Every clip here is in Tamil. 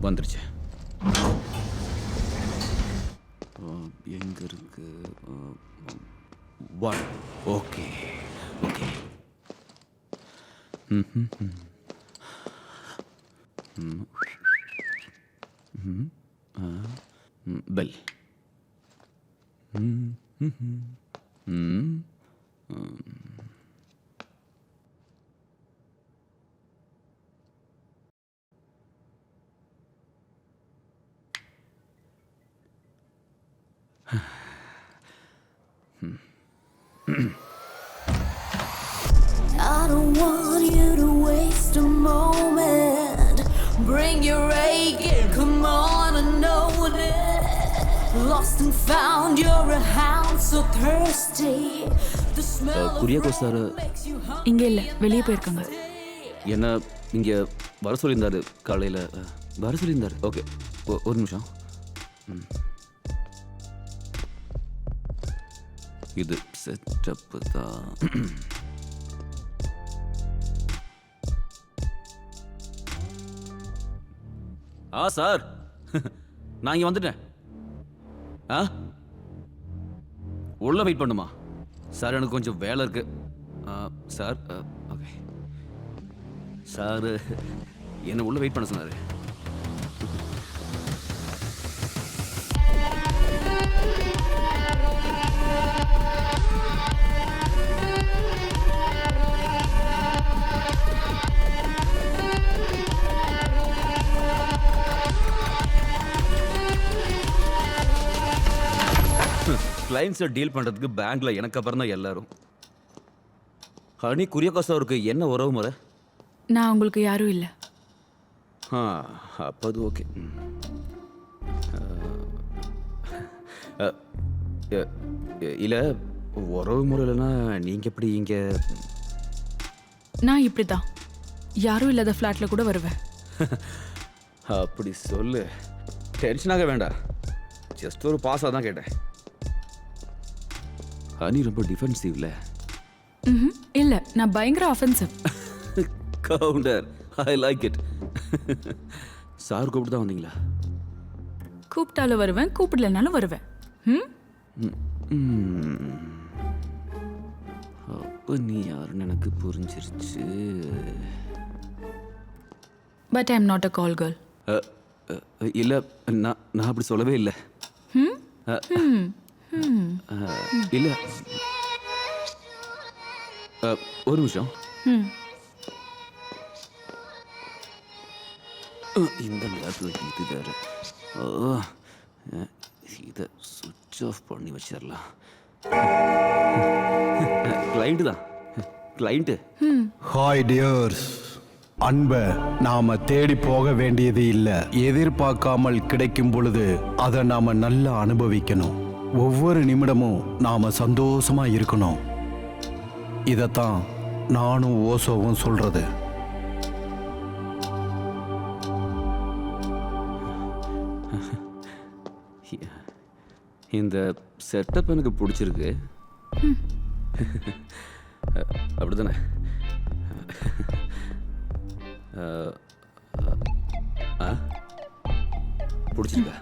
வந்துருச்சு. எங்க இருக்கு? One. Okay okay. Bell. I don't want you to waste a moment. Bring your A game, come on and know it. Lost and found, you're a hound so thirsty. The smell of Kuriakose sir rain makes you hungry. இங்கே இல்லை, வெளியே போயிருக்காங்க. என்ன இங்கே வர சொல்லியிருந்தாரு காலையில். வர சொல்லியிருந்தாரு. ஓகே, ஒரு நிமிஷம். இது செட்டப்பு தான். சார், நான் இங்கே வந்துட்டேன். உள்ள வெயிட் பண்ணுமா சார்? எனக்கு கொஞ்சம் வேலை இருக்கு சார். ஓகே சார், என்ன உள்ள வெயிட் பண்ண சொன்னாரு. கிளைண்ட்ஸை டீல் பண்ணுறதுக்கு பேங்க்ல எனக்கு அப்புறம் தான் எல்லாரும். ஹனி, குரியாக்கோஸ் அவருக்கு என்ன உறவு முறை? நான் உங்களுக்கு யாரும் இல்லை. அப்போ அது ஓகே. இல்லை, உறவு முறை இல்லைன்னா நீங்கள் எப்படி இங்கே? நான் இப்படி தான், யாரும் இல்லாத ஃப்ளாட்டில் கூட வருவேன். அப்படி சொல்லு. டென்ஷனாக வேண்டாம், ஜஸ்ட் ஒரு பாஸாக தான் கேட்டேன். ஹனி ரொம்ப டிஃபென்சிவ்ல. இல்லை, நான் பயங்கர offensive. Counter, I like it. Sir கூப்பிட்டு தான் வந்தீங்களா? கூப்பிட்டாலும் வருவேன், கூப்பிடலனாலும் வருவேன். அப்போ நீ யாருன்னு எனக்கு புரிஞ்சிருச்சு. But I am not a call girl. இல்லை, நான் அப்படி சொல்லவே இல்லை. இல்லை, ஒரு நிமிஷம். இந்த நேரத்தில் இது வேற. இதை சுவிட்ச் ஆஃப் பண்ணி வச்சிடலாம். கிளைண்ட்டு தான், கிளைண்ட்டு. ஹாய் டியர்ஸ், அன்பை நாம தேடி போக வேண்டியது இல்லை. எதிர்பார்க்காமல் கிடைக்கும் பொழுது அதை நாம நல்லா அனுபவிக்கணும். ஒவ்வொரு நிமிடமும் நாம சந்தோஷமா இருக்கணும். இதைத்தான் நானும் ஓசோவும் சொல்றது. இந்த செட்டப் எனக்கு பிடிச்சிருக்கு. அப்படிதானே? பிடிச்சிருக்கா?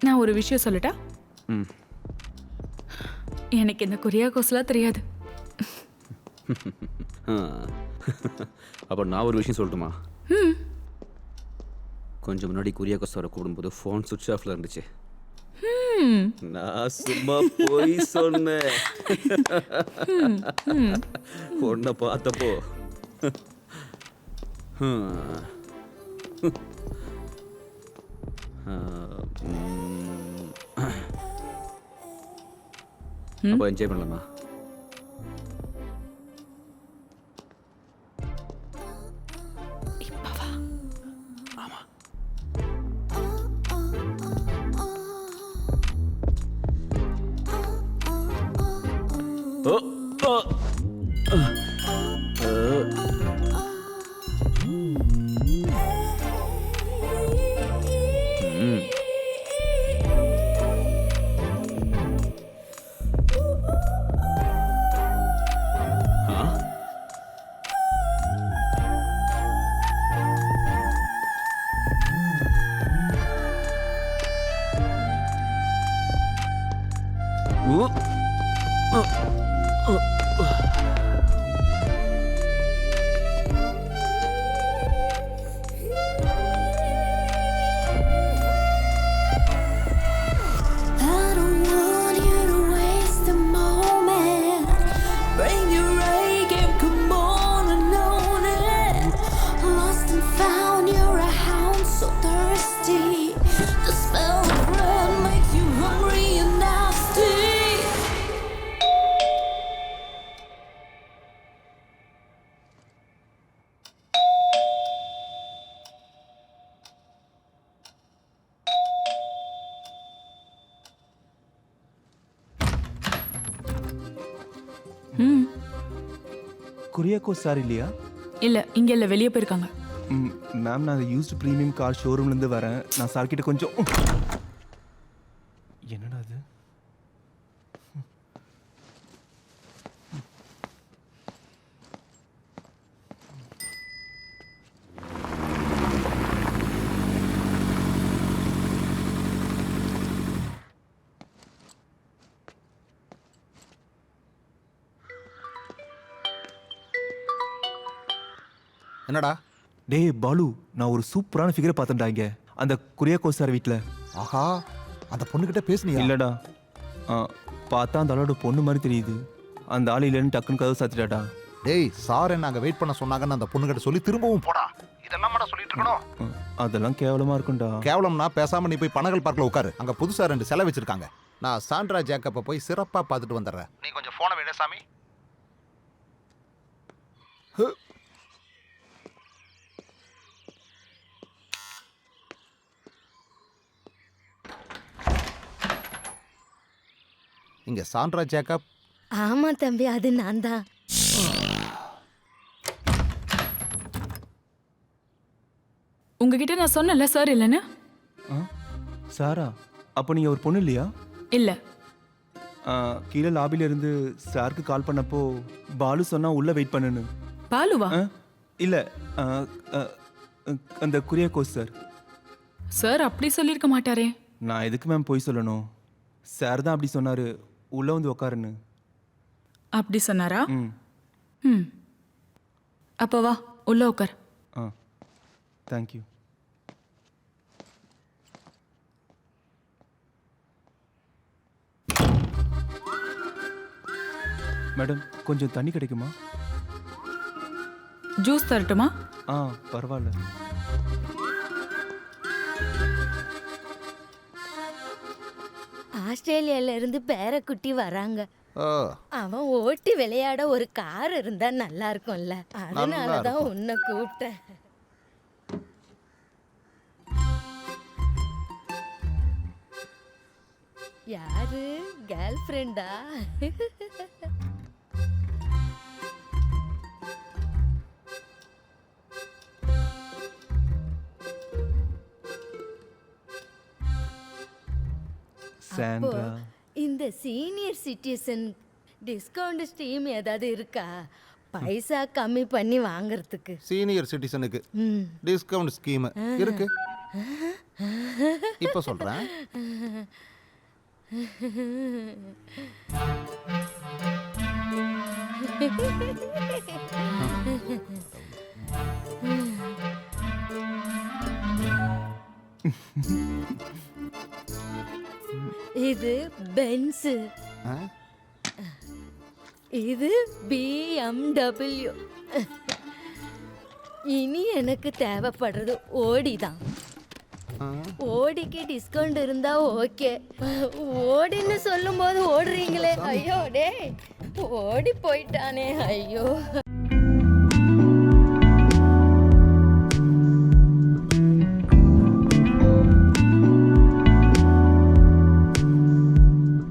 நான் ஒரு விஷயம் சொல்லட்டா? எனக்கு இந்த குரியாக்கோஸ்லாம் தெரியாது. அப்போ நான் ஒரு விஷயம் சொல்லட்டுமா? கொஞ்சம் முன்னாடி குரியாக்கோஸ் அவரை கூப்பிடும்போது ஃபோன் சுவிட்ச் ஆஃப்ல இருந்துச்சு. நான் சும்மா போய் சொன்னேன். பொண்ணை பார்த்தப்போ அப்போ என்ஜாய் பண்ணலாமா? I don't want you to waste a moment. Bring your A game, come on and own it. Lost and found, you're a hound so thirsty. The smell of blood makes you hungry and nasty. Kuriakko sir இல்லையா? இல்ல இங்க இல்ல, வெளியே போயிருக்காங்க. மேம், நான் யூஸ்டு ப்ரீமியம் கார் ஷோரூம்லேருந்து வரேன். நான் சார் கிட்ட கொஞ்சம் என்னடா அது? என்னடா? டேய் பாலு, நான் ஒரு சூப்பரான ஃபிகரை பார்த்துட்டா இங்க அந்த குரியாக்கோ சார் வீட்டில். ஆஹா, அந்த பொண்ணுகிட்ட பேசுனியா? இல்லடா, பார்த்தா அந்த ஆளோட பொண்ணு மாதிரி தெரியுது. அந்த ஆள் இல்லைன்னு டக்குன்னு கதவு சாத்திட்டாடா. டேய், சார் என்ன அங்க வெயிட் பண்ண சொன்னாங்கன்னு அந்த பொண்ணுகிட்ட சொல்லி திரும்பவும் போடா. இதெல்லாம் மாடா சொல்லிட்டு இருக்கணும். அதெல்லாம் கேவலமா இருக்கும்டா. கேவலம்னா பேசாம நீ போய் பனகல் பார்க்ல உட்காரு. அங்க புதுசா 2 சிலை வச்சிருக்காங்க. நான் சாண்ட்ரா ஜேக்கப்பை போய் சிறப்பா பார்த்துட்டு வந்துடுறேன். நீ கொஞ்சம் போனை விட சாமி. இங்க சாண்ட்ரா ஜேக்கப். ஆமா தம்பி, அது நான் தான். உங்ககிட்ட நான் சொன்னல சார் இல்லைன்னு. சாரா, அப்போ நீங்கள் ஒரு பொண்ணு இல்லையா? இல்ல. கீழே லாபில இருந்து சாருக்கு கால் பண்ணப்போ பாலு சொன்னா உள்ள வெயிட் பண்ணுன்னு. பாலுவா? இல்ல, அந்த குரியாக்கோ சார். சார் அப்படி சொல்லியிருக்க மாட்டாரே. நான் எதுக்கு மேம் போய் சொல்லணும்? சார் தான் அப்படி சொன்னாரு, உள்ள வந்து உக்காருன்னு. அப்படி சொன்னாரா? ம். ம். அப்போ வா, உள்ள உட்கார். ஆ, தேங்க்யூ. மேடம், கொஞ்சம் தண்ணி கிடைக்குமா? ஜூஸ் தரட்டுமா? ஆ, பரவாயில்ல. ஆஸ்திரேலியால இருந்து பேரக்குட்டி வராங்க. ஓ, அவன் ஓட்டி விளையாட ஒரு கார் இருந்தா நல்லா இருக்கும்ல, அதனாலதான் இருக்கும். உன்னை கூப்பிட்டேன். யாரு கேர்ள் ஃப்ரெண்டா? சாண்ட்ரா, இந்த சீனியர் சிட்டிசன் டிஸ்கவுண்ட் ஸ்கீம் ஏதாவது இருக்கா? பைசா கம்மி பண்ணி வாங்குறதுக்கு. சீனியர் சிட்டிசனுக்கு ம். டிஸ்கவுண்ட் ஸ்கீம் இருக்கு. இப்ப சொல்றேன். இது பென்ஸ், ஆ? இது BMW. இனி எனக்கு தேவைப்படுறது ஓடி தான். ஓடிக்கு டிஸ்கவுண்ட் இருந்தா ஓகே. ஓடின்னு சொல்லும் போது ஓடுறீங்களே, ஐயோ டே ஓடி போயிட்டானே, ஐயோ